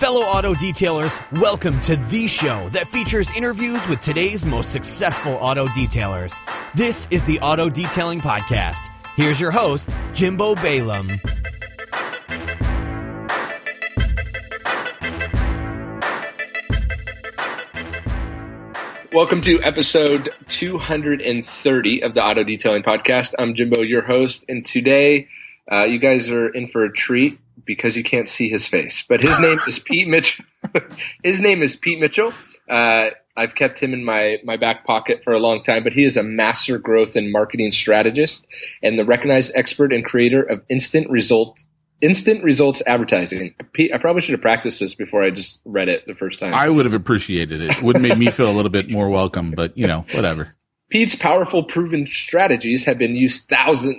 Fellow auto detailers, welcome to the show that features interviews with today's most successful auto detailers. This is the Auto Detailing Podcast. Here's your host, Jimbo Balaam. Welcome to episode 230 of the Auto Detailing Podcast. I'm Jimbo, your host, and today you guys are in for a treat because you can't see his face. But his name is Pete Mitchell. His name is Pete Mitchell. I've kept him in my back pocket for a long time, but he is a master growth and marketing strategist and the recognized expert and creator of instant results advertising. Pete, I probably should have practiced this before I just read it the first time. I would have appreciated it. Would have made me feel a little bit more welcome, but whatever. Pete's powerful, proven strategies have been used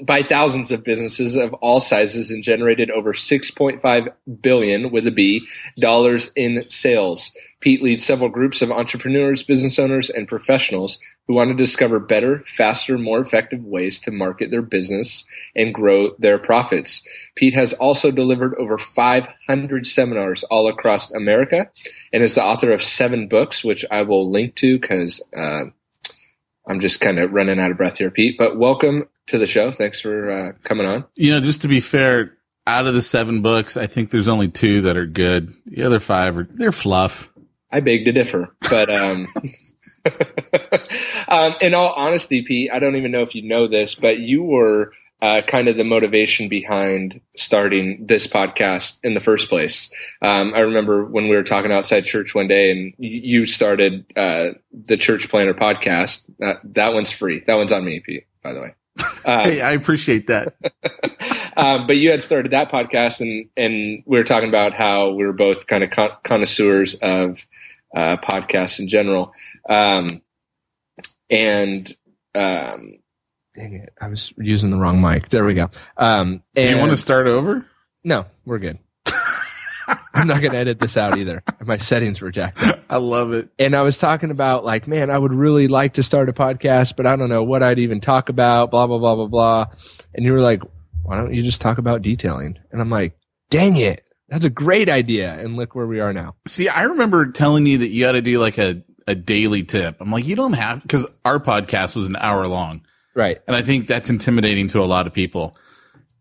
by thousands of businesses of all sizes and generated over $6.5 billion with a B dollars in sales. Pete leads several groups of entrepreneurs, business owners, and professionals who want to discover better, faster, more effective ways to market their business and grow their profits. Pete has also delivered over 500 seminars all across America and is the author of 7 books, which I will link to because I'm just kind of running out of breath here, Pete. But welcome to the show. Thanks for coming on. Just to be fair, out of the 7 books, I think there's only 2 that are good. The other 5 they're fluff. I beg to differ, but in all honesty, Pete, I don't even know if you know this, but you were kind of the motivation behind starting this podcast in the first place. I remember when we were talking outside church one day, and you started the Church Planner podcast. That one's free. That one's on me, Pete, by the way. Hey, I appreciate that. But you had started that podcast, and we were talking about how we were both kind of connoisseurs of podcasts in general. Dang it, I was using the wrong mic. There we go. Do you want to start over? No, we're good. I'm not going to edit this out either. My settings were jacked up. I love it. And I was talking about man, I would really like to start a podcast, but I don't know what I'd even talk about, blah, blah, blah, blah, blah. And you were like, why don't you just talk about detailing? And I'm like, dang it, that's a great idea. And look where we are now. See, I remember telling you that you had to do like a daily tip. I'm like, you don't have, because our podcast was an hour long. Right. And I think that's intimidating to a lot of people.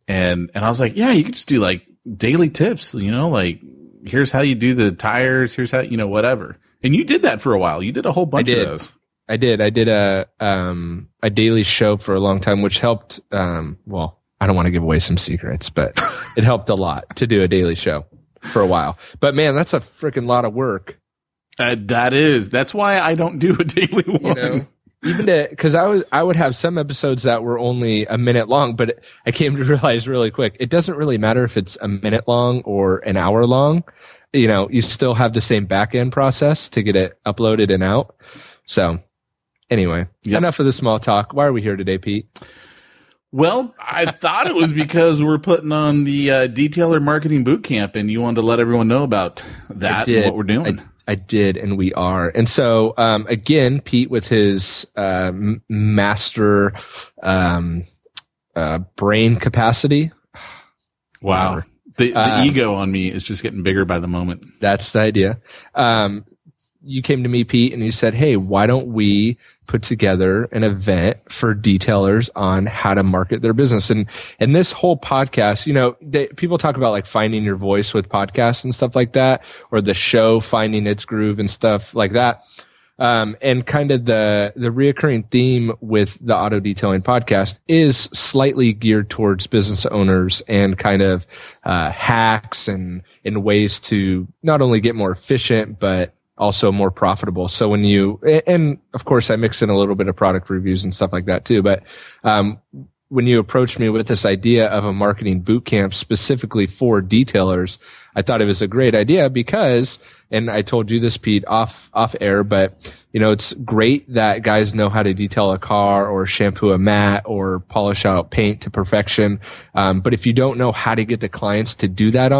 And I was like, yeah, you could just do like daily tips, like here's how you do the tires. Here's how, whatever. And you did that for a while. You did a whole bunch of those. I did. I did a daily show for a long time, which helped. Well, I don't want to give away some secrets, but it helped a lot to do a daily show for a while. But man, that's a freaking lot of work. That's why I don't do a daily one. Even because I would have some episodes that were only a minute long, but I came to realize really quick, it doesn't really matter if it's a minute long or an hour long. You still have the same back end process to get it uploaded and out. So anyway, Enough of the small talk. Why are we here today, Pete? Well, I thought it was because we're putting on the Detailer Marketing Bootcamp, and you wanted to let everyone know about that and what we're doing. I did, and we are. And so, again, Pete with his master brain capacity. Wow. The ego on me is just getting bigger by the moment. That's the idea. You came to me, Pete, and you said, hey, why don't we put together an event for detailers on how to market their business? And this whole podcast, people talk about like finding your voice with podcasts and stuff like that, or the show finding its groove and stuff like that. And kind of the reoccurring theme with the Auto Detailing Podcast is slightly geared towards business owners and kind of hacks and ways to not only get more efficient, but also more profitable. So when and of course I mix in a little bit of product reviews and stuff like that too. But, when you approached me with this idea of a marketing boot camp specifically for detailers, I thought it was a great idea because, and I told you this, Pete, off air, but it's great that guys know how to detail a car or shampoo a mat or polish out paint to perfection. But if you don't know how to get the clients to do that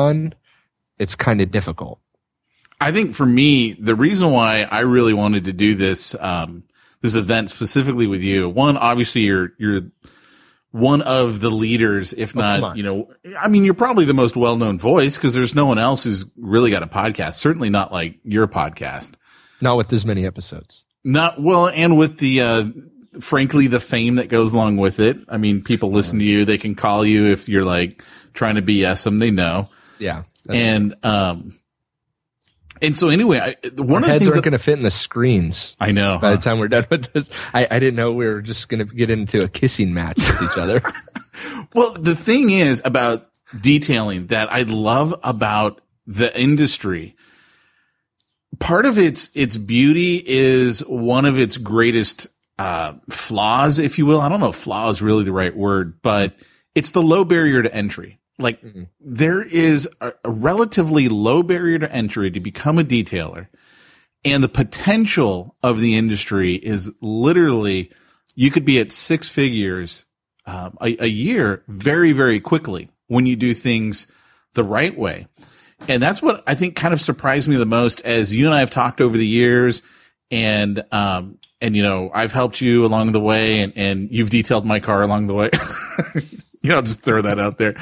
it's kind of difficult. I think for me, the reason why I really wanted to do this, this event specifically with you, one, obviously you're one of the leaders, if come not, on. you know, I mean, you're probably the most well-known voice because there's no one else who's really got a podcast. Certainly not like your podcast. Not with as many episodes. Not well, and with the, frankly, the fame that goes along with it. I mean, people listen to you. They can call you if you're like trying to BS them. They know. Yeah. And so anyway, one of the heads things aren't going to fit in the screens. I know. By the time we're done with this, I didn't know we were just going to get into a kissing match with each other. Well, the thing is about detailing that I love about the industry. Part of its beauty is one of its greatest flaws, if you will. I don't know if flaw is really the right word, but it's the low barrier to entry. Like there is a relatively low barrier to entry to become a detailer, and the potential of the industry is literally you could be at six figures a year very, very quickly when you do things the right way. And that's what I think kind of surprised me the most as you and I have talked over the years, and you know, I've helped you along the way, and you've detailed my car along the way. You know, I'll just throw that out there.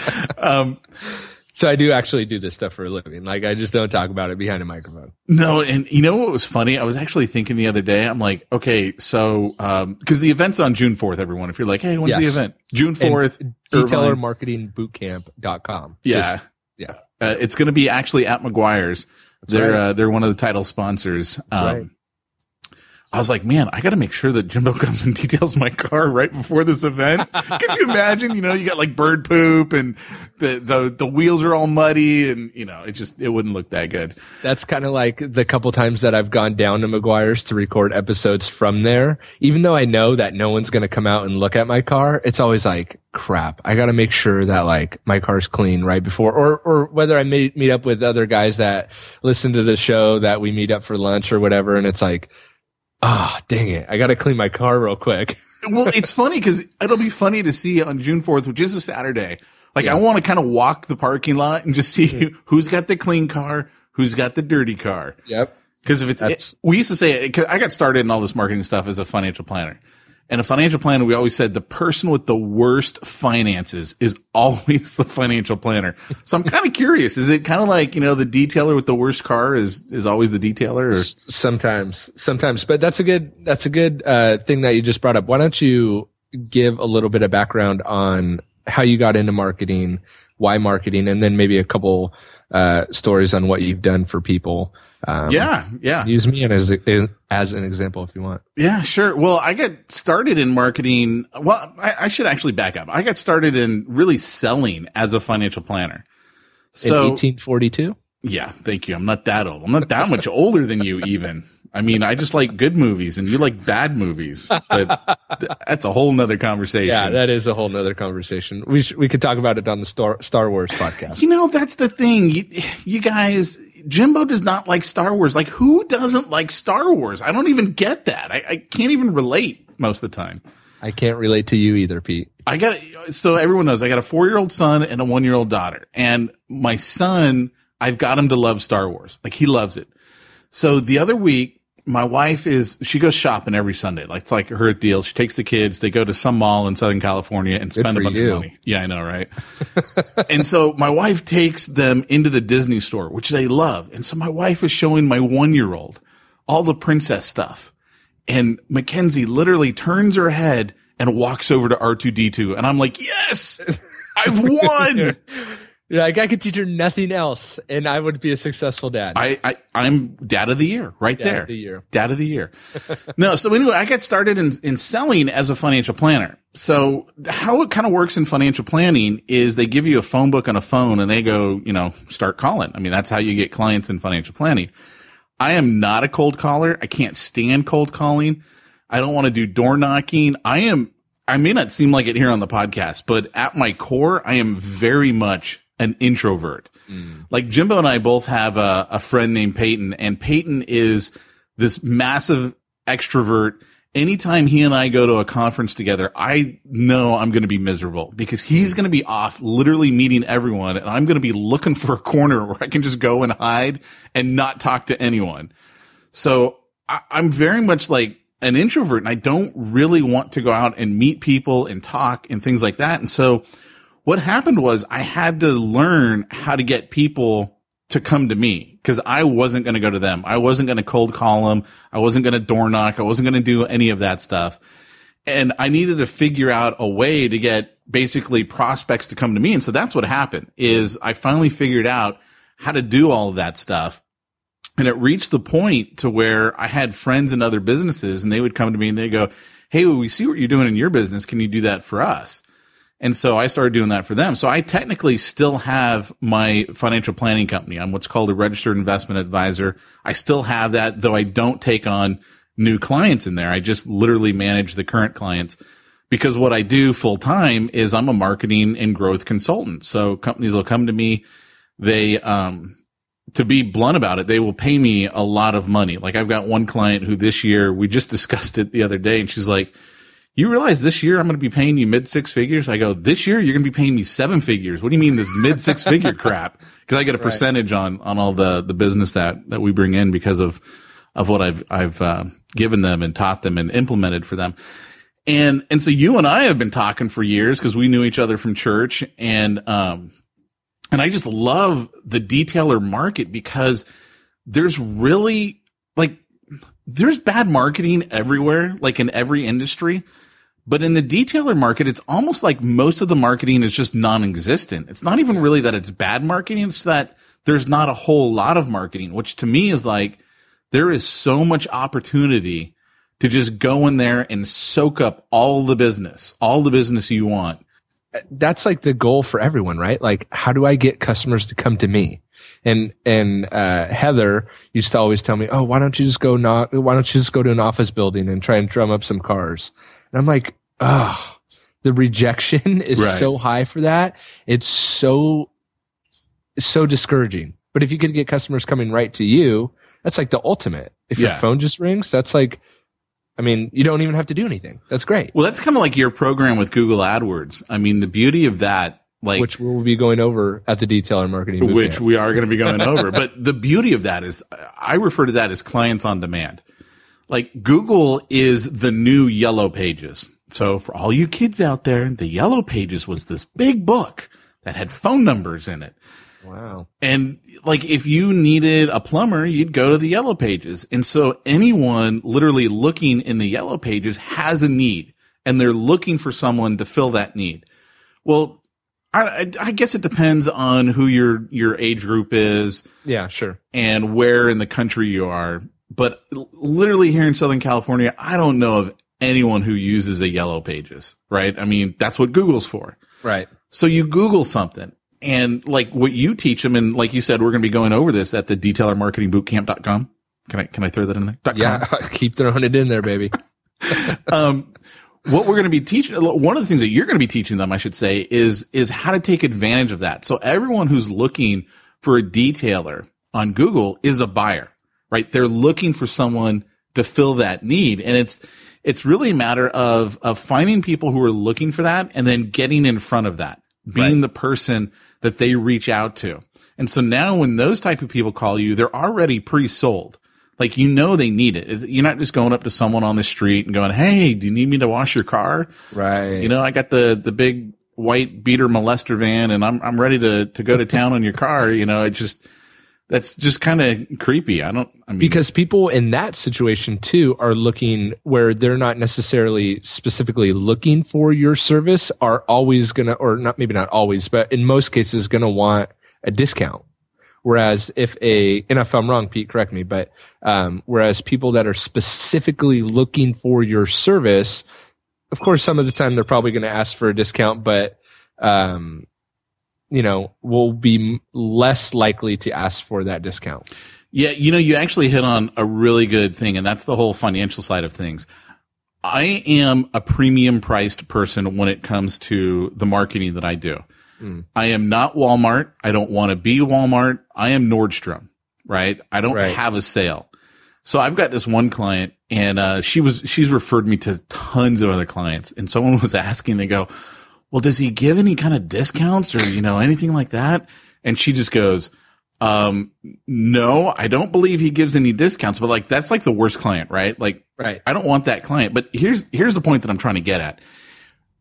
So I do actually do this stuff for a living. Like I just don't talk about it behind a microphone. No. And you know what was funny? I was actually thinking the other day, I'm like, okay, so, cause the event's on June 4th, everyone. If you're like, hey, when's the event? June 4th. Detailermarketingbootcamp.com. Yeah. It's going to be actually at McGuire's. They're one of the title sponsors. Right. I was like, man, I got to make sure that Jimbo comes and details my car right before this event. Could you imagine? You know, you got like bird poop and the wheels are all muddy, and you know, it wouldn't look that good. That's kind of like the couple times that I've gone down to McGuire's to record episodes from there. Even though I know that no one's going to come out and look at my car, it's always like, crap, I got to make sure that like my car's clean right before, or whether I meet up with other guys that listen to the show that we meet up for lunch or whatever. And it's like, dang it, I got to clean my car real quick. Well, it's funny because it'll be funny to see on June 4th, which is a Saturday. Like I want to kind of walk the parking lot and just see who's got the clean car, who's got the dirty car. Yep. Because if we used to say, cause I got started in all this marketing stuff as a financial planner. And a financial planner, we always said the person with the worst finances is always the financial planner. So I'm kind of curious. Is it kind of like, you know, the detailer with the worst car is always the detailer? Or? Sometimes, but that's a good thing that you just brought up. Why don't you give a little bit of background on how you got into marketing, why marketing, and then maybe a couple stories on what you've done for people. Yeah. Use me as an example if you want. Yeah, sure. Well, I got started in marketing. Well, I should actually back up. I got started in really selling as a financial planner. So, in 1842? Yeah, thank you. I'm not that old. I'm not that much older than you even. I mean, I just like good movies and you like bad movies, but that's a whole nother conversation. Yeah, that is a whole nother conversation. We could talk about it on the Star Wars podcast. You know, that's the thing. You guys, Jimbo does not like Star Wars. Like, who doesn't like Star Wars? I don't even get that. I can't even relate most of the time. I can't relate to you either, Pete. So everyone knows I got a 4-year-old son and a 1-year-old daughter. And my son, I've got him to love Star Wars. Like, he loves it. So the other week, my wife she goes shopping every Sunday. Like, it's like her deal. She takes the kids, they go to some mall in Southern California and spend a bunch of money. Yeah, I know, right? And so my wife takes them into the Disney store, which they love. And so my wife is showing my 1-year-old all the princess stuff. And Mackenzie literally turns her head and walks over to R2-D2. And I'm like, yes, I've won. You're like, I could teach her nothing else, and I would be a successful dad. I'm dad of the year right there. Dad of the year. No, so anyway, I got started in selling as a financial planner. So how it kind of works in financial planning is they give you a phone book on a phone and they go, you know, start calling. I mean, that's how you get clients in financial planning. I am not a cold caller. I can't stand cold calling. I don't want to do door knocking. I may not seem like it here on the podcast, but at my core, I am very much an introvert. Like Jimbo and I both have a friend named Peyton, and Peyton is this massive extrovert. Anytime he and I go to a conference together, I know I'm going to be miserable because he's going to be off literally meeting everyone, and I'm going to be looking for a corner where I can just go and hide and not talk to anyone. So I'm very much like an introvert and I don't really want to go out and meet people and talk and things like that. And so what happened was I had to learn how to get people to come to me because I wasn't going to go to them. I wasn't going to cold call them. I wasn't going to door knock. I wasn't going to do any of that stuff. And I needed to figure out a way to get basically prospects to come to me. And so that's what happened is I finally figured out how to do all of that stuff. And it reached the point to where I had friends in other businesses and they would come to me and they go, hey, well, we see what you're doing in your business. Can you do that for us? And so I started doing that for them. So I technically still have my financial planning company. I'm what's called a registered investment advisor. I still have that, though I don't take on new clients in there. I just literally manage the current clients because what I do full time is I'm a marketing and growth consultant. So companies will come to me. They, to be blunt about it, they will pay me a lot of money. Like I've got one client who this year, we just discussed it the other day and she's like, you realize this year I'm going to be paying you mid six figures? I go, this year you're going to be paying me seven figures. What do you mean this mid six figure crap? Because I get a percentage on all the business that we bring in because of what I've given them and taught them and implemented for them. And so you and I have been talking for years because we knew each other from church. And I just love the detailer market because there's really there's bad marketing everywhere, like in every industry. But in the detailer market, it's almost like most of the marketing is just non-existent. It's not even really that it's bad marketing. It's that there's not a whole lot of marketing, which to me is like there is so much opportunity to just go in there and soak up all the business you want. That's like the goal for everyone, right? Like, how do I get customers to come to me? And Heather used to always tell me, oh, why don't you just go to an office building and try and drum up some cars? And I'm like, oh, the rejection is so high for that. It's so discouraging. But if you could get customers coming right to you, that's like the ultimate. If your phone just rings, that's like, I mean, you don't even have to do anything. That's great. Well, that's kind of like your program with Google AdWords. I mean, the beauty of that, like, which we'll be going over at the Detailer Marketing Bootcamp. Which we are going to be going over. But the beauty of that is I refer to that as clients on demand. Like Google is the new Yellow Pages. So for all you kids out there, the Yellow Pages was this big book that had phone numbers in it. Wow. And like if you needed a plumber, you'd go to the Yellow Pages. And so anyone literally looking in the Yellow Pages has a need and they're looking for someone to fill that need. Well, I guess it depends on who your age group is. Yeah, sure. And where in the country you are. But literally here in Southern California, I don't know of anyone who uses a Yellow Pages, right? I mean, that's what Google's for. Right. So you Google something and like what you teach them. And like you said, we're going to be going over this at the detailermarketingbootcamp.com. Can I throw that in there? Yeah. Keep throwing it in there, baby. What we're going to be teaching, one of the things that you're going to be teaching them, I should say, is how to take advantage of that. So everyone who's looking for a detailer on Google is a buyer. Right? They're looking for someone to fill that need. And it's really a matter of finding people who are looking for that and then getting in front of that, being the person that they reach out to. And so now when those type of people call you, they're already pre-sold. Like, you know, they need it. You're not just going up to someone on the street and going, hey, do you need me to wash your car? Right. You know, I got the big white beater molester van and I'm ready to go to town on your car. You know, that's just kind of creepy. Because people in that situation too are looking where they're not necessarily specifically looking for your service are always going to, or not, maybe not always, but in most cases going to want a discount. Whereas and if I'm wrong, Pete, correct me, but, whereas people that are specifically looking for your service, of course, some of the time they're probably going to ask for a discount, but, you know, will be less likely to ask for that discount. Yeah. You know, you actually hit on a really good thing, and that's the whole financial side of things. I am a premium priced person when it comes to the marketing that I do. I am not Walmart. I don't want to be Walmart. I am Nordstrom, right? I don't have a sale. So I've got this one client and, she's referred me to tons of other clients, and someone was asking, they go, well, does he give any kind of discounts or, you know, anything like that? And she just goes, No, I don't believe he gives any discounts, but like, that's like the worst client, right? Like, Right. I don't want that client, but here's the point that I'm trying to get at.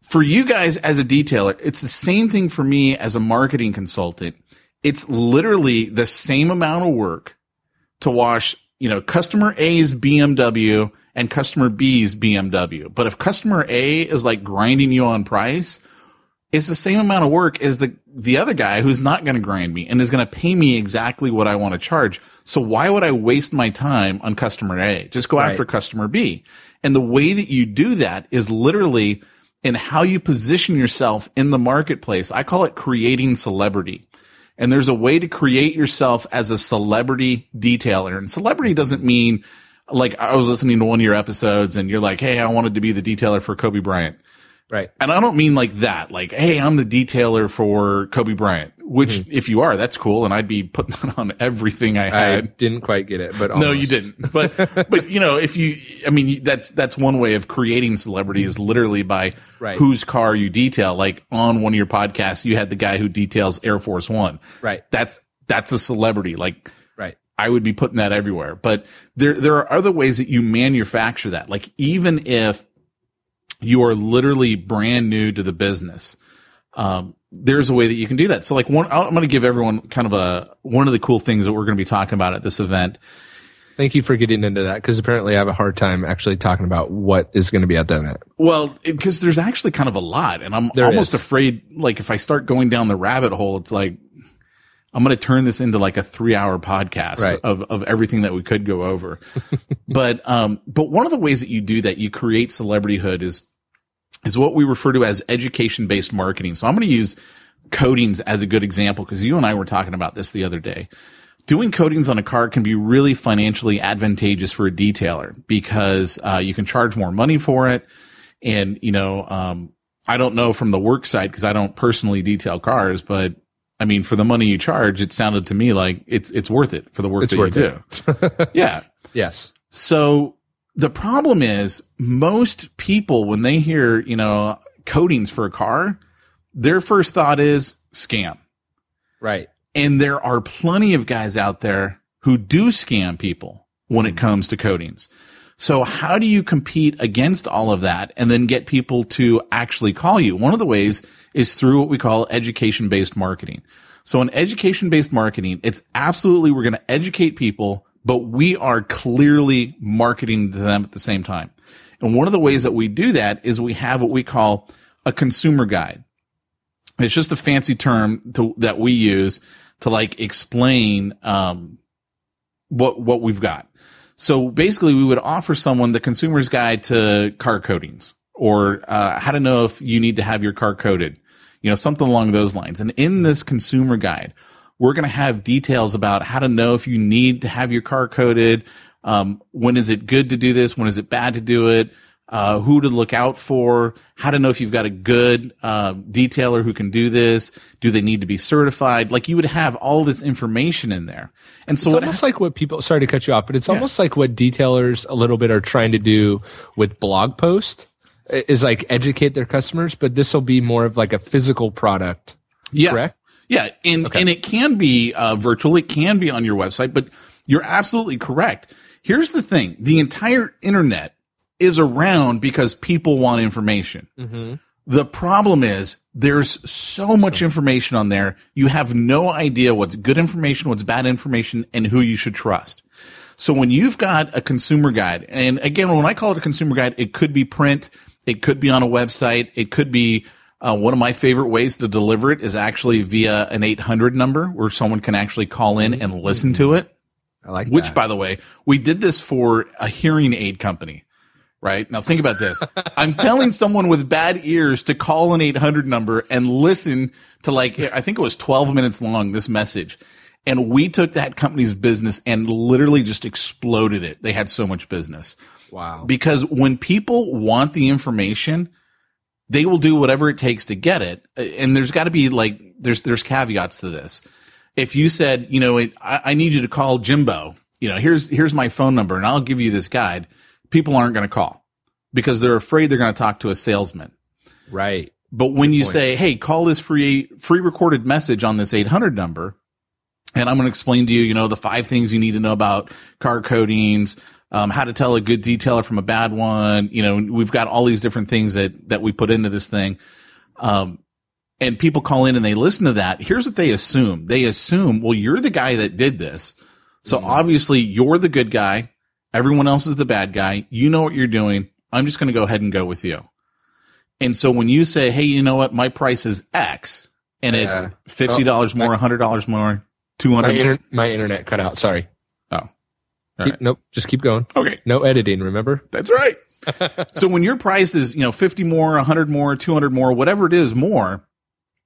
For you guys as a detailer, it's the same thing for me as a marketing consultant. It's literally the same amount of work to wash, customer A's BMW and customer B's BMW. But if customer A is like grinding you on price, it's the same amount of work as the other guy who's not going to grind me and is going to pay me exactly what I want to charge. So why would I waste my time on customer A? Just go after customer B. And the way that you do that is literally in how you position yourself in the marketplace. I call it creating celebrity. And there's a way to create yourself as a celebrity detailer. And celebrity doesn't mean, like, I was listening to one of your episodes and you're like, hey, I wanted to be the detailer for Kobe Bryant. Right. And I don't mean like that. Like, hey, I'm the detailer for Kobe Bryant, which if you are, that's cool. And I'd be putting that on everything I had. I didn't quite get it, but almost. No, you didn't. But that's one way of creating celebrity is literally by whose car you detail. Like on one of your podcasts, you had the guy who details Air Force One. Right. That's a celebrity. Like, right. I would be putting that everywhere. But there are other ways that you manufacture that. Like even if you are literally brand new to the business, there's a way that you can do that. So like I'm going to give everyone kind of one of the cool things that we're going to be talking about at this event. Thank you for getting into that, because apparently I have a hard time actually talking about what is going to be at the event. Well, because there's actually kind of a lot, and I'm almost afraid, like if I start going down the rabbit hole, it's like I'm going to turn this into like a 3-hour podcast of everything that we could go over. But one of the ways that you do that, you create celebrityhood is what we refer to as education-based marketing. So I'm going to use coatings as a good example, because you and I were talking about this the other day. Doing coatings on a car can be really financially advantageous for a detailer because you can charge more money for it. And, I don't know from the work side because I don't personally detail cars, but I mean, for the money you charge, it sounded to me like it's worth it for the work that you do. Yeah. Yes. So the problem is most people, when they hear, coatings for a car, their first thought is scam. Right. And there are plenty of guys out there who do scam people when it comes to coatings. So how do you compete against all of that and then get people to actually call you? One of the ways is through what we call education-based marketing. So in education-based marketing, it's absolutely, we're going to educate people, but we are clearly marketing to them at the same time. And one of the ways that we do that is we have what we call a consumer guide. It's just a fancy term that we use to like explain what we've got. So basically, we would offer someone the consumer's guide to car coatings, or how to know if you need to have your car coated, something along those lines. And in this consumer guide, we're going to have details about how to know if you need to have your car coated, when is it good to do this, when is it bad to do it, who to look out for, how to know if you've got a good detailer who can do this. Do they need to be certified? Like you would have all this information in there. And so it's almost like what people, sorry to cut you off, but it's almost like what detailers a little bit are trying to do with blog posts is like educate their customers, but this will be more of like a physical product. Yeah. Correct? Yeah. And it can be virtual. It can be on your website, but you're absolutely correct. Here's the thing. The entire internet is around because people want information. Mm-hmm. The problem is there's so much information on there. You have no idea what's good information, what's bad information, and who you should trust. So when you've got a consumer guide, and again, when I call it a consumer guide, it could be print, it could be on a website, it could be one of my favorite ways to deliver it is actually via an 800 number where someone can actually call in and listen to it. I like that. Which, by the way, we did this for a hearing aid company. Right? Now think about this. I'm telling someone with bad ears to call an 800 number and listen to I think it was 12 minutes long, this message. And we took that company's business and literally just exploded it. They had so much business. Wow. Because when people want the information, they will do whatever it takes to get it. And there's got to be there's caveats to this. If you said, I need you to call Jimbo, here's my phone number and I'll give you this guide. People aren't going to call because they're afraid they're going to talk to a salesman. Right. But when you say, hey, call this free recorded message on this 800 number, And I'm going to explain to you, you know, the 5 things you need to know about car coatings, how to tell a good detailer from a bad one. You know, we've got all these different things that we put into this thing. And people call in and they listen to that. Here's what they assume. They assume, well, you're the guy that did this. So obviously you're the good guy. Everyone else is the bad guy. You know what you're doing. I'm just going to go ahead and go with you. And so when you say, hey, you know what? My price is X and it's $50 more, $100 more, $200. My internet cut out. Sorry. Oh, Nope. Just keep going. Okay. No editing. Remember? That's right. So when your price is, you know, 50 more, 100 more, 200 more, whatever it is more,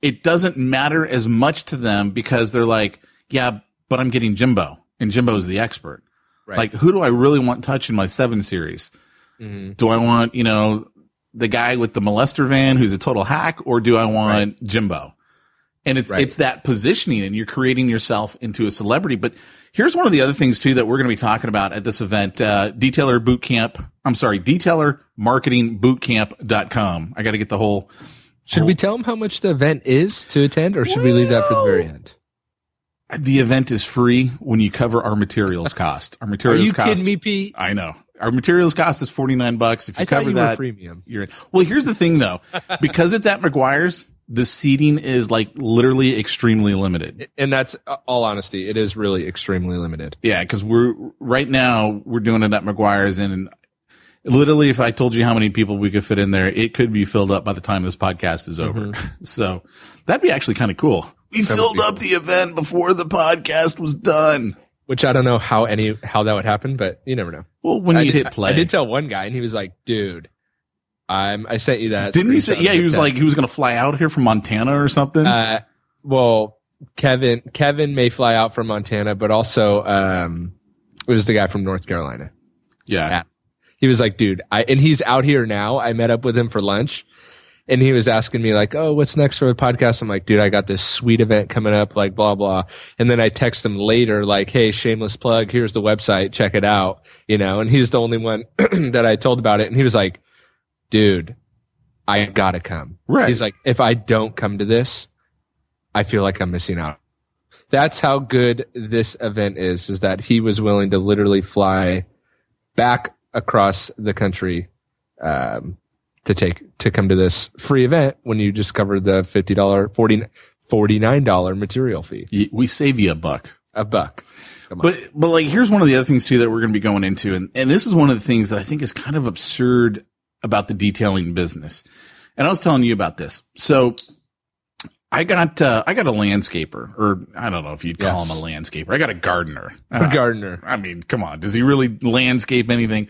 it doesn't matter as much to them because they're like, yeah, but I'm getting Jimbo and Jimbo's the expert. Right. Like, who do I really want touching my 7 Series? Mm-hmm. Do I want, you know, the guy with the molester van who's a total hack, or do I want Jimbo? And it's that positioning, and you're creating yourself into a celebrity. But here's one of the other things too that we're going to be talking about at this event, detailermarketingbootcamp.com. I got to get the whole. Should we tell them how much the event is to attend, or should we leave that for the very end? The event is free when you cover our materials cost. Our materials cost. Are you kidding me, Pete? I know. Our materials cost is $49. If you cover that, premium. You're in. Well, here's the thing though, because it's at McGuire's, the seating is like literally extremely limited. And that's all honesty. It is really extremely limited. Yeah. Cause we're doing it at McGuire's, and literally if I told you how many people we could fit in there, it could be filled up by the time this podcast is over. Mm-hmm. So that'd be actually kind of cool. We filled up the event before the podcast was done. Which I don't know how that would happen, but you never know. Well, when you hit play. I did tell one guy, and he was like, dude, I sent you that. Didn't he say, yeah, he was like, he was going to fly out here from Montana or something? Well, Kevin may fly out from Montana, but also, it was the guy from North Carolina. Yeah. He was like, dude, and he's out here now. I met up with him for lunch, and he was asking me like, oh, what's next for the podcast? I'm like, dude, I got this sweet event coming up, like blah, blah. And then I text him later, like, hey, shameless plug. Here's the website. Check it out. You know, and he's the only one that I told about it. And he was like, dude, I gotta come. Right. He's like, if I don't come to this, I feel like I'm missing out. That's how good this event is that he was willing to literally fly back across the country, to come to this free event when you just covered the $49 material fee. We save you $1. $1. But like, here's one of the other things too that we're going to be going into. And this is one of the things that I think is kind of absurd about the detailing business. And I was telling you about this. So I got a landscaper, or I don't know if you'd call him a landscaper. I got a gardener. A gardener. I mean, come on. Does he really landscape anything?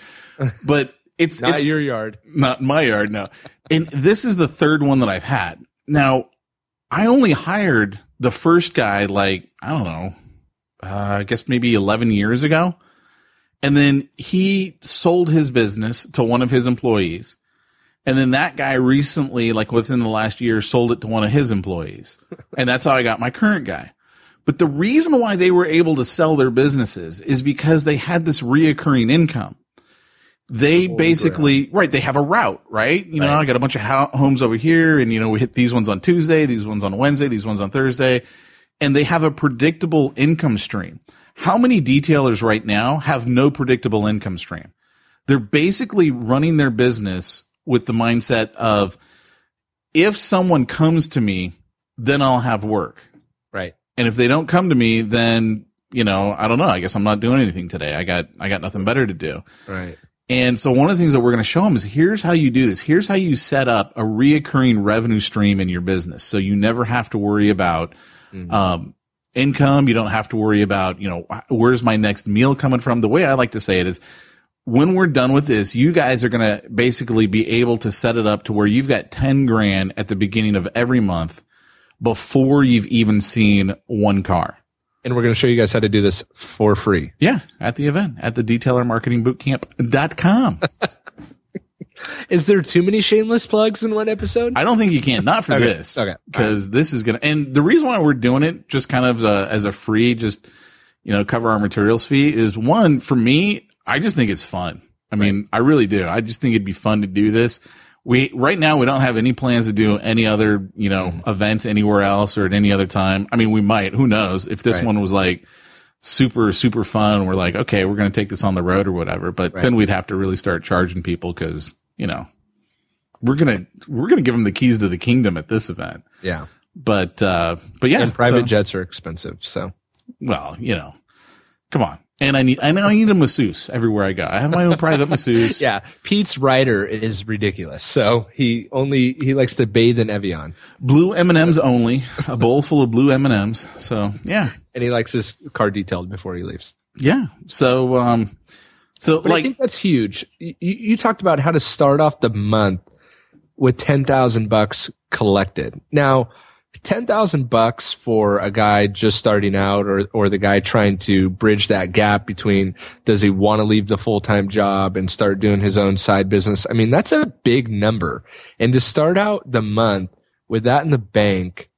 But it's not your yard. Not my yard, no. And this is the 3rd one that I've had. Now, I only hired the first guy, like, I don't know, I guess maybe 11 years ago. And then he sold his business to one of his employees. And then that guy recently, like within the last year, sold it to one of his employees. And that's how I got my current guy. But the reason why they were able to sell their businesses is because they had this reoccurring income. They basically, they have a route, right? You know, I got a bunch of homes over here, and, you know, we hit these ones on Tuesday, these ones on Wednesday, these ones on Thursday, and they have a predictable income stream. How many detailers right now have no predictable income stream? They're basically running their business with the mindset of, if someone comes to me, then I'll have work. Right. And if they don't come to me, then, you know, I don't know. I guess I'm not doing anything today. I got nothing better to do. Right. And so one of the things that we're going to show them is, here's how you do this. Here's how you set up a reoccurring revenue stream in your business. So you never have to worry about, income. You don't have to worry about, you know, where's my next meal coming from? The way I like to say it is, when we're done with this, you guys are going to basically be able to set it up to where you've got 10 grand at the beginning of every month before you've even seen one car. And we're going to show you guys how to do this for free. Yeah, at the event, at the detailermarketingbootcamp.com. Is there too many shameless plugs in one episode? I don't think you can. Not for this. Okay. Because this is going to, and the reason why we're doing it just kind of as a free, just, you know, cover our materials fee is, one, for me, I just think it's fun. I mean, I really do. I just think it'd be fun to do this. right now we don't have any plans to do any other, events anywhere else or at any other time. I mean, we might, who knows if this one was like super, super fun. We're like, okay, we're going to take this on the road or whatever, but then we'd have to really start charging people because, we're going to give them the keys to the kingdom at this event. Yeah. But yeah. And private jets are expensive. So, well, come on. And I need a masseuse everywhere I go. I have my own private masseuse. Yeah. Pete's rider is ridiculous. So he likes to bathe in Evian. Blue M&Ms only, a bowl full of blue M&Ms. So yeah. And he likes his car detailed before he leaves. Yeah. So, but I think that's huge. You talked about how to start off the month with $10,000 collected. Now, $10,000 for a guy just starting out or the guy trying to bridge that gap between does he want to leave the full-time job and start doing his own side business? I mean, that's a big number. And to start out the month with that in the bank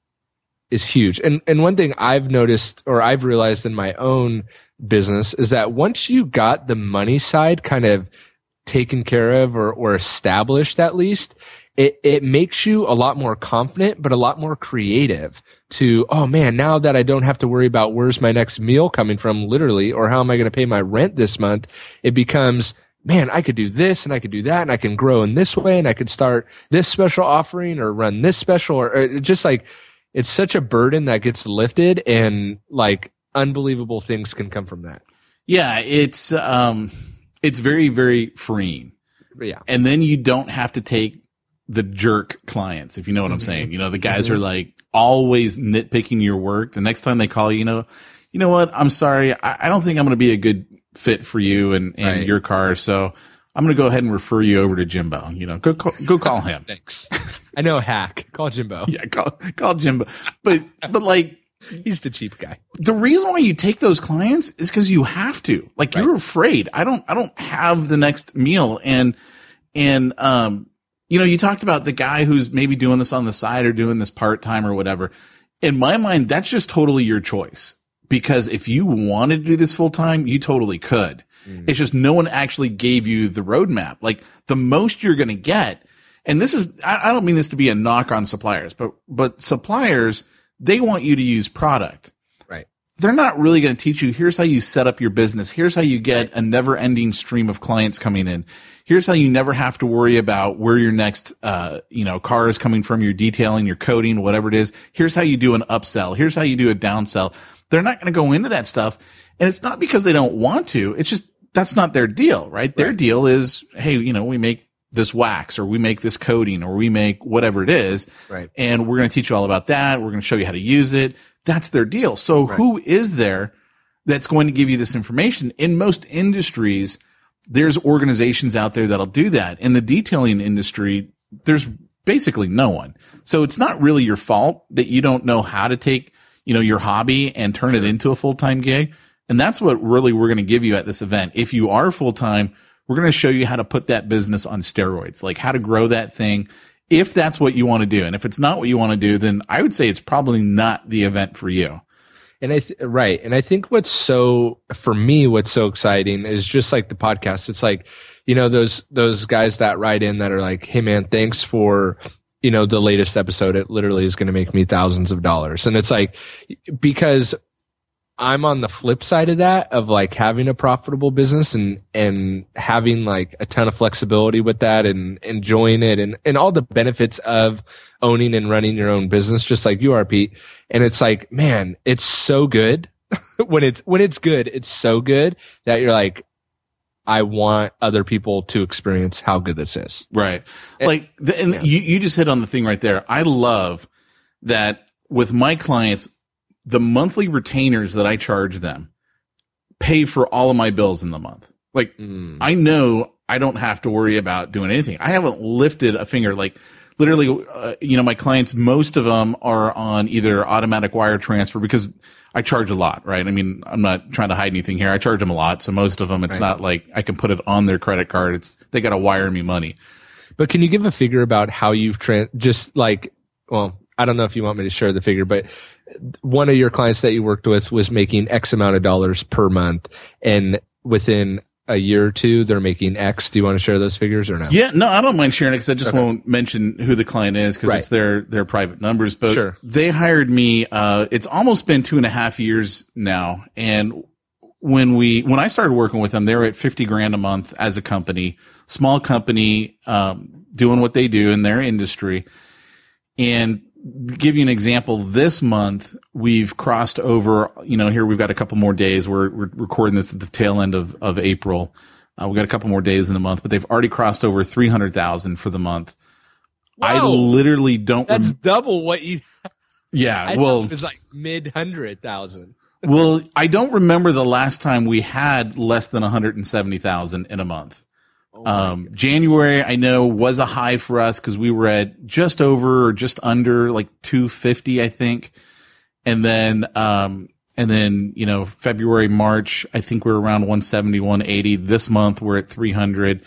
is huge. And one thing I've noticed or I've realized in my own business is that once you got the money side kind of taken care of or established at least, it makes you a lot more confident, but a lot more creative to, oh man, now that I don't have to worry about where's my next meal coming from, literally, or how am I going to pay my rent this month? It becomes, man, I could do this and I could do that and I can grow in this way and I could start this special offering or run this special or just like, it's such a burden that gets lifted and like unbelievable things can come from that. Yeah. It's very, very freeing. Yeah. And then you don't have to take the jerk clients, if you know what I'm saying. The guys are like always nitpicking your work. The next time they call you, you know what? I'm sorry. I don't think I'm going to be a good fit for you and your car. So I'm going to go ahead and refer you over to Jimbo. Go call him. Thanks. I know a hack. Call Jimbo. Yeah. Call Jimbo. But like, he's the cheap guy. The reason why you take those clients is because you have to. Like you're afraid. I don't have the next meal. And you talked about the guy who's maybe doing this on the side or doing this part-time or whatever. In my mind, that's just totally your choice. Because if you wanted to do this full-time, you totally could. It's just no one actually gave you the roadmap. Like the most you're going to get, and this is, I don't mean this to be a knock on suppliers, but suppliers, they want you to use product. Right. They're not really going to teach you, here's how you set up your business. Here's how you get a never ending stream of clients coming in. Here's how you never have to worry about where your next, car is coming from, your detailing, your coding, whatever it is. Here's how you do an upsell. Here's how you do a downsell. They're not going to go into that stuff. And it's not because they don't want to. It's just, that's not their deal, right? Their deal is, hey, we make this wax or we make this coating or we make whatever it is. Right. And we're going to teach you all about that. We're going to show you how to use it. That's their deal. So who is there that's going to give you this information? In most industries, there's organizations out there that'll do that. In the detailing industry, there's basically no one. So it's not really your fault that you don't know how to take, your hobby and turn it into a full-time gig. And that's what really we're going to give you at this event. If you are full-time, we're going to show you how to put that business on steroids, like how to grow that thing. If that's what you want to do. And if it's not what you want to do, then I would say it's probably not the event for you. And And I think what's so exciting is just like the podcast. It's like, those guys that write in that are like, hey man, thanks for, the latest episode. It literally is going to make me thousands of dollars. And it's like, because I'm on the flip side of that, of like having a profitable business and having like a ton of flexibility with that and enjoying it and all the benefits of owning and running your own business, just like you are, Pete. And it's like, man, it's so good when it's good. It's so good that you're like, I want other people to experience how good this is. Right. You just hit on the thing right there. I love that with my clients, the monthly retainers that I charge them pay for all of my bills in the month. Like I know I don't have to worry about doing anything. I haven't lifted a finger. Like literally, my clients, most of them are on either automatic wire transfer because I charge a lot, right? I mean, I'm not trying to hide anything here. I charge them a lot. So most of them, it's not like I can put it on their credit card. They got to wire me money. But can you give a figure about how you've I don't know if you want me to share the figure, but one of your clients that you worked with was making X amount of dollars per month. And within a year or two, they're making X. Do you want to share those figures or no? Yeah, no, I don't mind sharing it because I just won't mention who the client is because Right. it's their private numbers. But Sure. they hired me. It's almost been 2.5 years now. And when I started working with them, they were at 50 grand a month as a company, small company, doing what they do in their industry. And give you an example, this month we've crossed over, here we've got a couple more days. We're recording this at the tail end of April. We've got a couple more days in the month, but they've already crossed over 300,000 for the month. Whoa, I literally don't. That's double what you. Yeah. I Well, thought it was like mid 100,000. well, I don't remember the last time we had less than 170,000 in a month. January, I know, was a high for us because we were at just over or just under like 250, I think. And then, February, March, I think we're around 170, 180. This month we're at 300.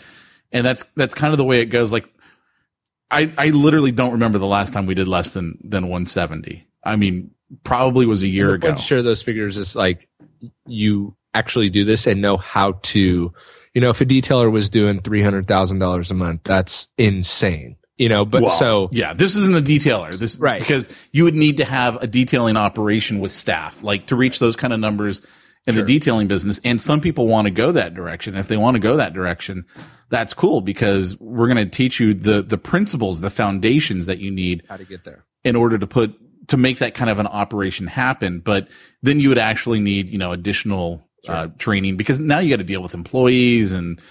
And that's kind of the way it goes. Like, I literally don't remember the last time we did less than 170. I mean, probably was a year ago. To share those figures is like you actually do this and know how to, if a detailer was doing $300,000 a month, that's insane. Yeah, this isn't a detailer. Right. Because you would need to have a detailing operation with staff, like to reach those kind of numbers in the detailing business. And some people want to go that direction. If they want to go that direction, that's cool because we're going to teach you the principles, the foundations that you need how to get there in order to make that kind of an operation happen. But then you would actually need, additional training because now you got to deal with employees and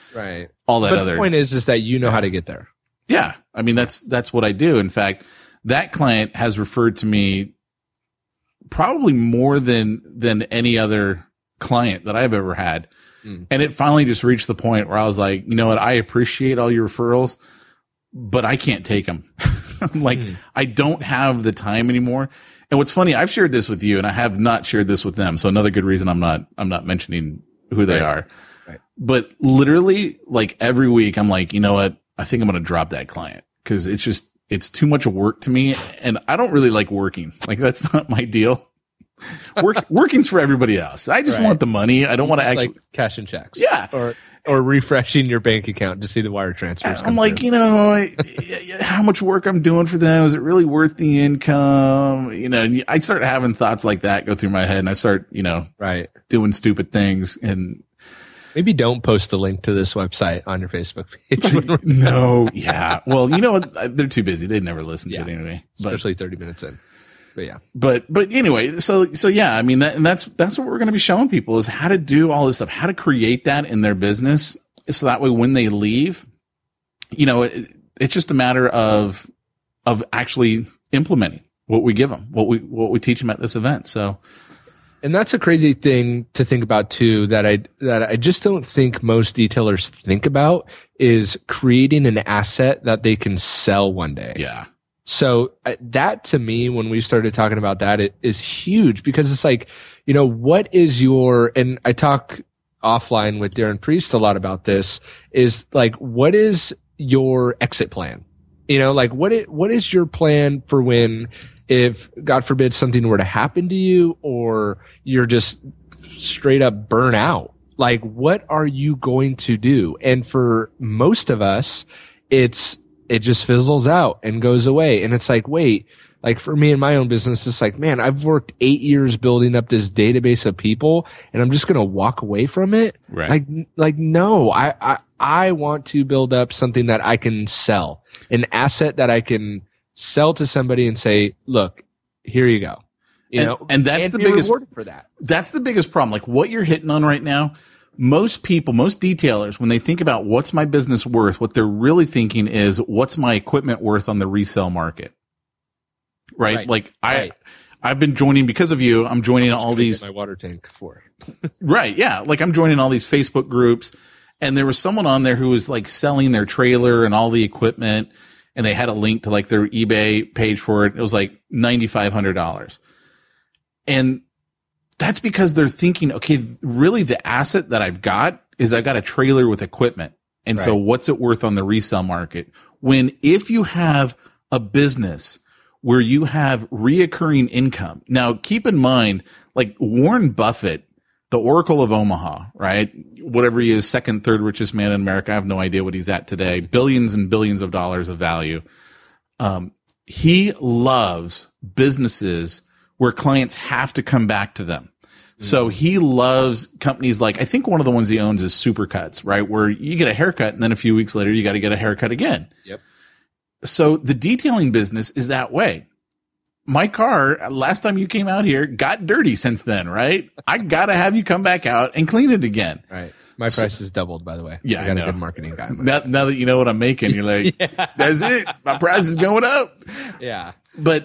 all that. But the point is that how to get there. Yeah. I mean, that's what I do. In fact, that client has referred to me probably more than any other client that I've ever had. And it finally just reached the point where I was like, you know what? I appreciate all your referrals, but I can't take them. I'm like, I don't have the time anymore. And what's funny, I've shared this with you and I have not shared this with them. So another good reason I'm not mentioning who they are. Right. But literally like every week I'm like, you know what? I think I'm going to drop that client because it's too much work to me. And I don't really like working. Like that's not my deal. Working's for everybody else. I just want the money. I don't want to actually like cash and checks. Yeah. Or refreshing your bank account to see the wire transfers. I'm like, how much work I'm doing for them. Is it really worth the income? And I start having thoughts like that go through my head and I start, doing stupid things and maybe don't post the link to this website on your Facebook page. No. Yeah. Well, you know what? They're too busy. They'd never listen to it anyway. Especially 30 minutes in. But yeah. But anyway, so yeah, I mean, that's what we're going to be showing people is how to do all this stuff, how to create that in their business. So that way when they leave, it's just a matter of actually implementing what we give them, what we teach them at this event. So. And that's a crazy thing to think about too, that I just don't think most detailers think about is creating an asset that they can sell one day. Yeah. So that to me, when we started talking about that, it is huge because it's like, what is and I talk offline with Darren Priest a lot about this is like, what is your exit plan? Like what is your plan for when, if God forbid something were to happen to you or you're just straight up burn out, like what are you going to do? And for most of us, it just fizzles out and goes away. And it's like, wait, like for me in my own business, it's like, man, I've worked 8 years building up this database of people and I'm just going to walk away from it. Right. Like, no, I want to build up something that I can sell, an asset that I can sell to somebody and say, look, here you go. And that's the biggest rewarded for that. That's the biggest problem. Like what you're hitting on right now, most detailers, when they think about what's my business worth, what they're really thinking is what's my equipment worth on the resale market. Right? Like I've been joining because of you. I'm joining all these my water tank for. Right. Yeah. Like I'm joining all these Facebook groups and there was someone on there who was like selling their trailer and all the equipment and they had a link to like their eBay page for it. It was like $9,500. And that's because they're thinking, okay, really the asset that I've got is I've got a trailer with equipment. And so what's it worth on the resale market? When if you have a business where you have reoccurring income. Now keep in mind, like Warren Buffett the Oracle of Omaha, right? Whatever he is, second, third richest man in America. I have no idea what he's at today. Billions and billions of dollars of value. He loves businesses where clients have to come back to them. So he loves companies like, I think one of the ones he owns is Supercuts, right? Where you get a haircut and then a few weeks later, you got to get a haircut again. Yep. So the detailing business is that way. My car, last time you came out here, got dirty since then, right? I got to have you come back out and clean it again. Right. My price is doubled, by the way. Yeah, I got I know. a good marketing guy. Now that you know what I'm making, you're like, that's it. My price is going up. Yeah. But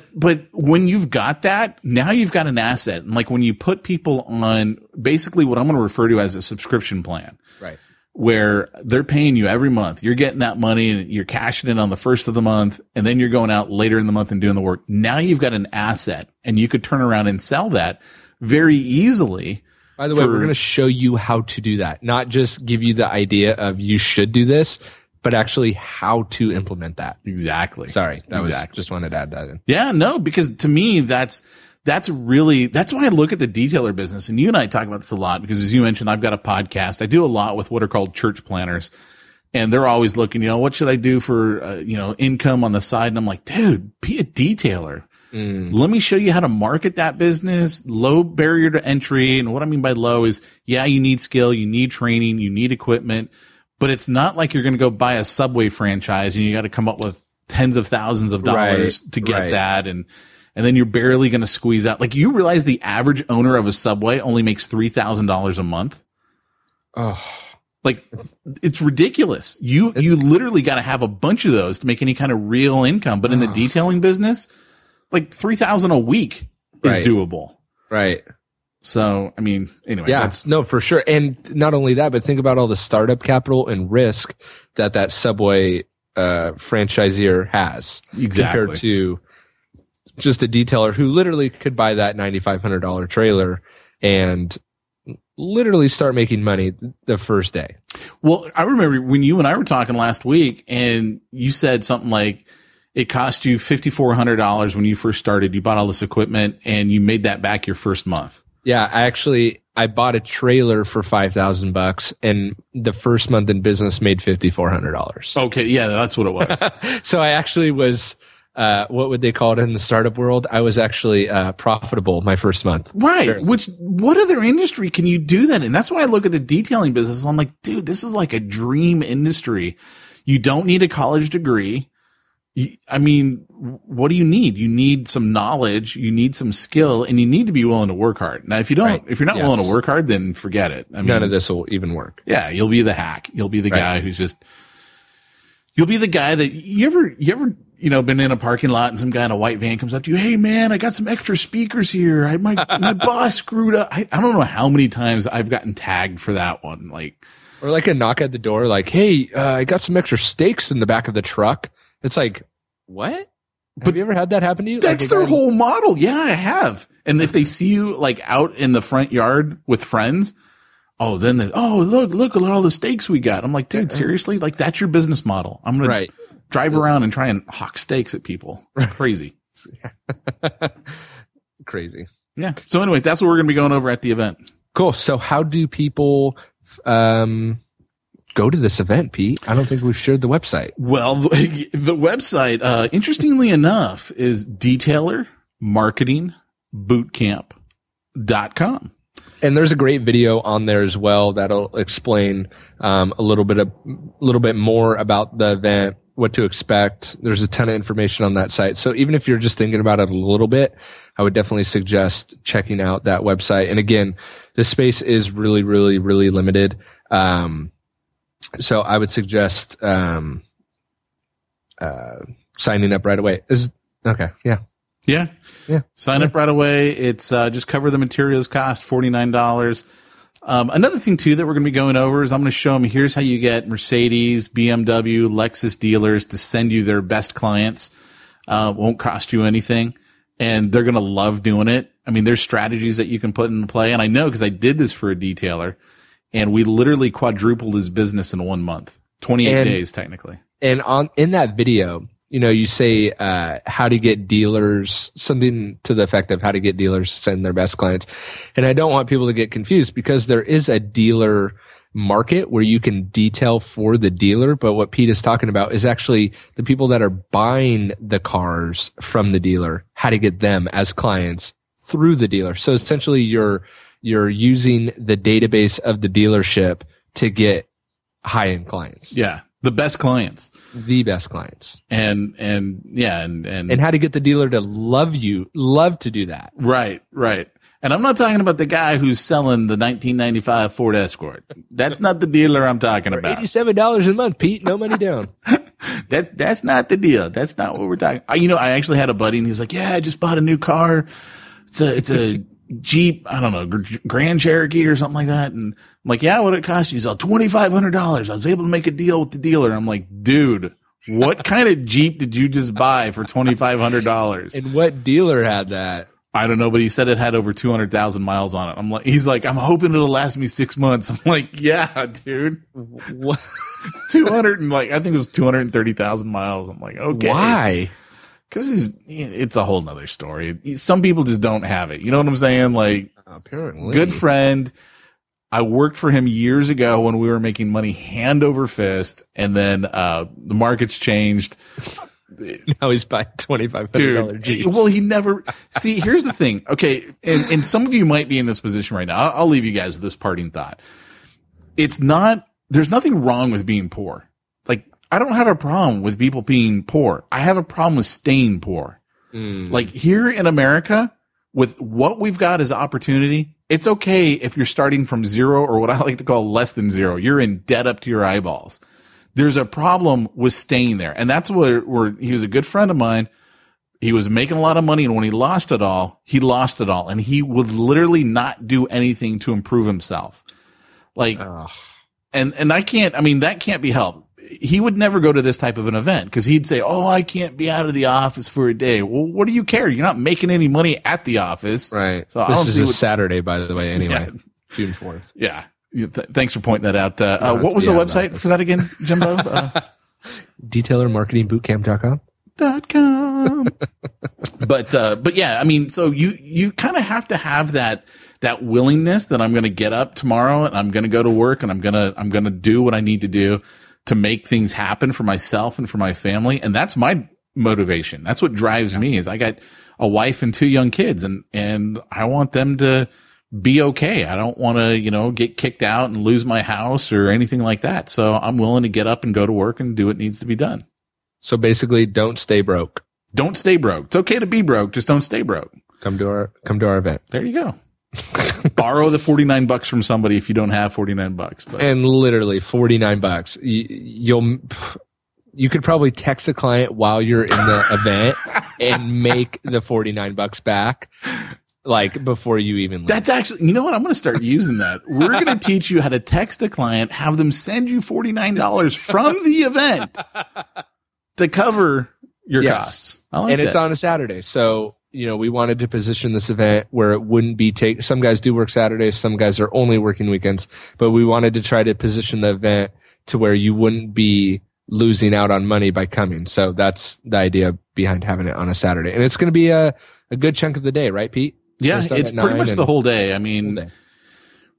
when you've got that, now you've got an asset. And like when you put people on basically what I'm going to refer to as a subscription plan, Right. where they're paying you every month, you're getting that money and you're cashing in on the first of the month. And then you're going out later in the month and doing the work. Now you've got an asset and you could turn around and sell that very easily. By the way, we're going to show you how to do that, not just give you the idea of you should do this, but actually how to implement that. Exactly. Sorry. Just wanted to add that in. Yeah, no, because to me, that's why I look at the detailer business. And you and I talk about this a lot because as you mentioned, I've got a podcast. I do a lot with what are called church planners and they're always looking, what should I do for, income on the side? And I'm like, dude, be a detailer. Let me show you how to market that business, low barrier to entry. And what I mean by low is, yeah, you need skill, you need training, you need equipment, but it's not like you're going to go buy a Subway franchise and you got to come up with tens of thousands of dollars to get that. And then you're barely going to squeeze out. Like you realize the average owner of a Subway only makes $3,000 a month. Oh, like it's ridiculous. You literally got to have a bunch of those to make any kind of real income. But in the detailing business, like $3,000 a week is doable. Right. So, I mean, anyway. Yeah, no, for sure. And not only that, but think about all the startup capital and risk that Subway franchisor has compared to just a detailer who literally could buy that $9,500 trailer and literally start making money the first day. Well, I remember when you and I were talking last week and you said something like, it cost you $5,400 when you first started. You bought all this equipment and you made that back your first month. Yeah, I bought a trailer for $5,000 and the first month in business made $5,400. Okay. Yeah, that's what it was. So I actually was, what would they call it in the startup world? I was actually, profitable my first month. Right. Sure. Which, what other industry can you do that in? That's why I look at the detailing business. I'm like, dude, this is like a dream industry. You don't need a college degree. I mean, what do you need? You need some knowledge, you need some skill, and you need to be willing to work hard. Now, if you're not willing to work hard, then forget it. I mean, none of this will even work. Yeah, you'll be the hack. You'll be the guy who's you'll be the guy that you ever, been in a parking lot and some guy in a white van comes up to you. Hey man, I got some extra speakers here. My boss screwed up. I don't know how many times I've gotten tagged for that one. Or like a knock at the door, like, hey, I got some extra steaks in the back of the truck. It's like, what? Have you ever had that happen to you? That's their whole model. Yeah, I have. And if they see you like out in the front yard with friends, then look at all the steaks we got. I'm like, dude, seriously? Like that's your business model. I'm going to drive around and try and hawk steaks at people. It's crazy. Crazy. Yeah. So anyway, that's what we're going to be going over at the event. Cool. So how do people, go to this event, Pete? I don't think we've shared the website. Well, the website, interestingly enough, is detailermarketingbootcamp.com. And there's a great video on there as well that'll explain a little bit more about the event, what to expect. There's a ton of information on that site. So even if you're just thinking about it a little bit, I would definitely suggest checking out that website. And again, this space is really, really, really limited. So I would suggest signing up right away. Okay. Yeah. Yeah. Sign up right away. It's just cover the materials cost, $49. Another thing too that we're going to be going over is I'm going to show them here's how you get Mercedes, BMW, Lexus dealers to send you their best clients. Won't cost you anything. And they're going to love doing it. I mean, there's strategies that you can put into play. And I know because I did this for a detailer. And we literally quadrupled his business in 1 month, 28 days technically. And in that video, you say how to get dealers, something to the effect of how to get dealers to send their best clients. And I don't want people to get confused because there is a dealer market where you can detail for the dealer. But what Pete is talking about is actually the people that are buying the cars from the dealer, how to get them as clients through the dealer. So essentially you're using the database of the dealership to get high-end clients. Yeah. The best clients. The best clients. And how to get the dealer to love to do that. Right. And I'm not talking about the guy who's selling the 1995 Ford Escort. That's not the dealer I'm talking about. $87 a month, Pete. No money down. That's not the deal. That's not what we're talking. I actually had a buddy and he's like, yeah, I just bought a new car. It's a Jeep, I don't know, Grand Cherokee or something like that. And I'm like, yeah, what it cost you? He's all $2,500. I was able to make a deal with the dealer. I'm like, dude, what kind of Jeep did you just buy for $2,500? And what dealer had that? I don't know, but he said it had over 200,000 miles on it. He's like, I'm hoping it'll last me 6 months. I'm like, yeah, dude. What? 200 and I think it was 230,000 miles. I'm like, okay. Why? Because it's a whole nother story. Some people just don't have it. You know what I'm saying? Like, apparently, good friend. I worked for him years ago when we were making money hand over fist, and then the market's changed. Now he's buying $2,500 Jeeps. Well, he never see. Here's the thing. Okay, and some of you might be in this position right now. I'll leave you guys with this parting thought. There's nothing wrong with being poor. Like, I don't have a problem with people being poor. I have a problem with staying poor. Like here in America, with what we've got as opportunity, it's okay if you're starting from zero or what I like to call less than zero. You're in debt up to your eyeballs. There's a problem with staying there. And that's where he was a good friend of mine. He was making a lot of money. And when he lost it all. And he would literally not do anything to improve himself. Like, and that can't be helped. He would never go to this type of an event because he'd say, oh, I can't be out of the office for a day. Well, what do you care? You're not making any money at the office. Right. So this is a Saturday, by the way, anyway. Yeah. June 4th. Yeah. Thanks for pointing that out. What was the website for that again, Jimbo? DetailerMarketingBootcamp.com. But yeah, so you kind of have to have that willingness that I'm going to get up tomorrow and I'm going to go to work and I'm going to do what I need to do to make things happen for myself and for my family. And that's my motivation. That's what drives me is I got a wife and 2 young kids and I want them to be okay. I don't want to, get kicked out and lose my house or anything like that. So I'm willing to get up and go to work and do what needs to be done. So basically, don't stay broke. Don't stay broke. It's okay to be broke. Just don't stay broke. Come to our event. There you go. Borrow the $49 from somebody if you don't have $49. But. And literally $49. You could probably text a client while you're in the event and make the $49 back. Like before you even leave. That's actually, you know what? I'm going to start using that. We're going to teach you how to text a client, have them send you $49 from the event to cover your costs. I like and that. It's on a Saturday. So, we wanted to position this event where it wouldn't be some guys do work Saturdays. Some guys are only working weekends, but we wanted to try to position the event to where you wouldn't be losing out on money by coming. So that's the idea behind having it on a Saturday. And it's going to be a good chunk of the day, right, Pete? Yeah, it's pretty much the whole day.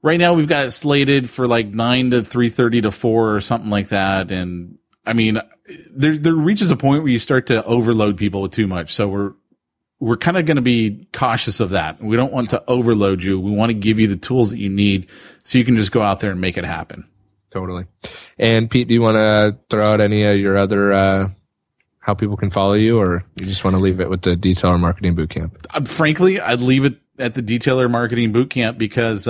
Right now we've got it slated for like 9 to 3:30 to 4 or something like that. And there reaches a point where you start to overload people with too much. So we're kind of going to be cautious of that. We don't want to overload you. We want to give you the tools that you need so you can just go out there and make it happen. Totally. And Pete, do you want to throw out any of your other, how people can follow you, or you just want to leave it with the Detailer Marketing Bootcamp? Frankly, I'd leave it at the Detailer Marketing Bootcamp because,